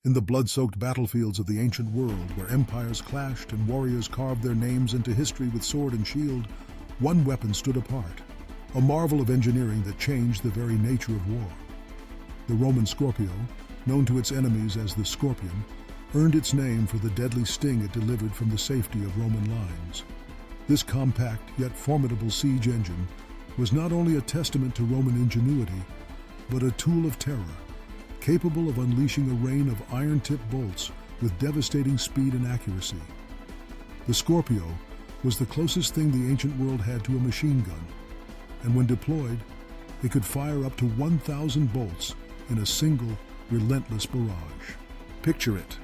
In the blood-soaked battlefields of the ancient world, where empires clashed and warriors carved their names into history with sword and shield, one weapon stood apart, a marvel of engineering that changed the very nature of war. The Roman Scorpio, known to its enemies as the Scorpion, earned its name for the deadly sting it delivered from the safety of Roman lines. This compact yet formidable siege engine was not only a testament to Roman ingenuity, but a tool of terror, capable of unleashing a rain of iron-tipped bolts with devastating speed and accuracy. The Scorpio was the closest thing the ancient world had to a machine gun, and when deployed, it could fire up to 1,000 bolts in a single, relentless barrage. Picture it: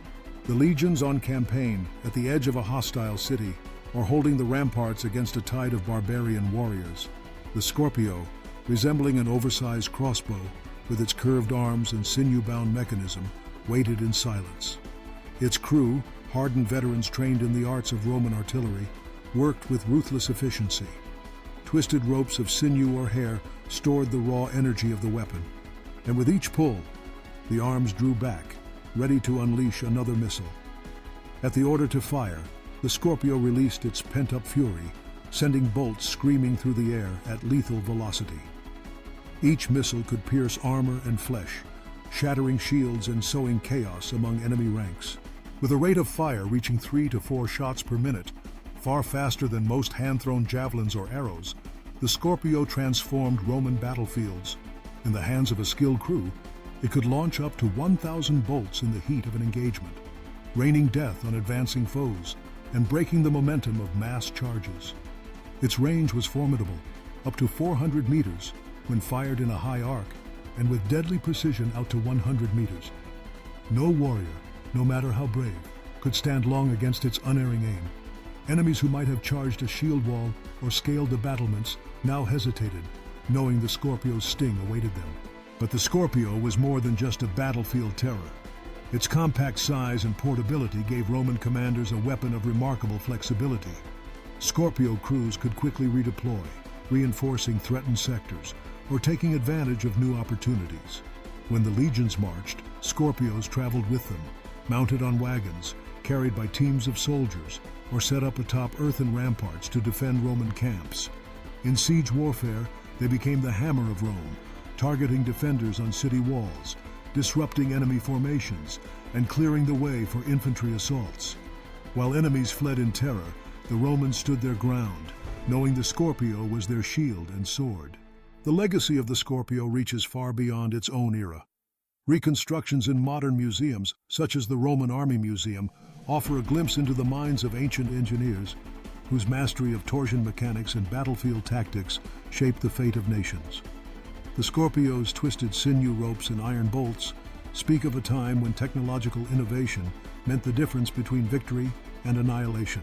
the legions on campaign at the edge of a hostile city, or holding the ramparts against a tide of barbarian warriors. The Scorpio, resembling an oversized crossbow with its curved arms and sinew-bound mechanism, waited in silence. Its crew, hardened veterans trained in the arts of Roman artillery, worked with ruthless efficiency. Twisted ropes of sinew or hair stored the raw energy of the weapon, and with each pull, the arms drew back, ready to unleash another missile. At the order to fire, the Scorpio released its pent-up fury, sending bolts screaming through the air at lethal velocity. Each missile could pierce armor and flesh, shattering shields and sowing chaos among enemy ranks. With a rate of fire reaching 3 to 4 shots per minute, far faster than most hand-thrown javelins or arrows, the Scorpio transformed Roman battlefields. In the hands of a skilled crew, it could launch up to 1,000 bolts in the heat of an engagement, raining death on advancing foes and breaking the momentum of mass charges. Its range was formidable, up to 400 meters, when fired in a high arc, and with deadly precision out to 100 meters. No warrior, no matter how brave, could stand long against its unerring aim. Enemies who might have charged a shield wall or scaled the battlements now hesitated, knowing the Scorpio's sting awaited them. But the Scorpio was more than just a battlefield terror. Its compact size and portability gave Roman commanders a weapon of remarkable flexibility. Scorpio crews could quickly redeploy, reinforcing threatened sectors or taking advantage of new opportunities. When the legions marched, Scorpios traveled with them, mounted on wagons, carried by teams of soldiers, or set up atop earthen ramparts to defend Roman camps. In siege warfare, they became the hammer of Rome, targeting defenders on city walls, disrupting enemy formations, and clearing the way for infantry assaults. While enemies fled in terror, the Romans stood their ground, knowing the Scorpio was their shield and sword. The legacy of the Scorpio reaches far beyond its own era. Reconstructions in modern museums, such as the Roman Army Museum, offer a glimpse into the minds of ancient engineers whose mastery of torsion mechanics and battlefield tactics shaped the fate of nations. The Scorpio's twisted sinew ropes and iron bolts speak of a time when technological innovation meant the difference between victory and annihilation.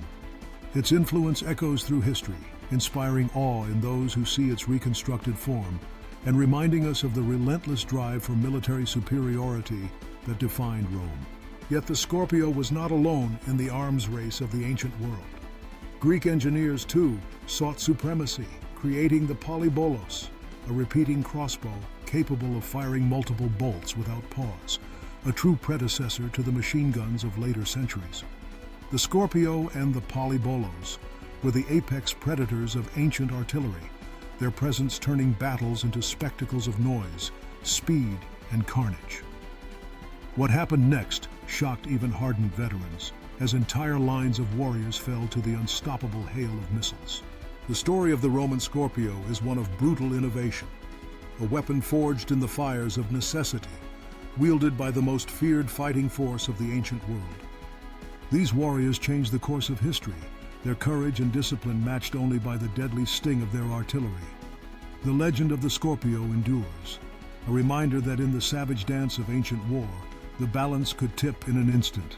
Its influence echoes through history, inspiring awe in those who see its reconstructed form and reminding us of the relentless drive for military superiority that defined Rome. Yet the Scorpio was not alone in the arms race of the ancient world. Greek engineers, too, sought supremacy, creating the polybolos, a repeating crossbow capable of firing multiple bolts without pause, a true predecessor to the machine guns of later centuries. The Scorpio and the polybolos were the apex predators of ancient artillery, their presence turning battles into spectacles of noise, speed, and carnage. What happened next shocked even hardened veterans, as entire lines of warriors fell to the unstoppable hail of missiles. The story of the Roman Scorpio is one of brutal innovation, a weapon forged in the fires of necessity, wielded by the most feared fighting force of the ancient world. These warriors changed the course of history, their courage and discipline matched only by the deadly sting of their artillery. The legend of the Scorpio endures, a reminder that in the savage dance of ancient war, the balance could tip in an instant.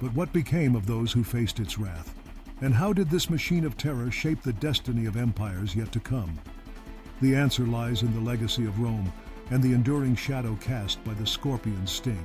But what became of those who faced its wrath? And how did this machine of terror shape the destiny of empires yet to come? The answer lies in the legacy of Rome and the enduring shadow cast by the Scorpion's sting.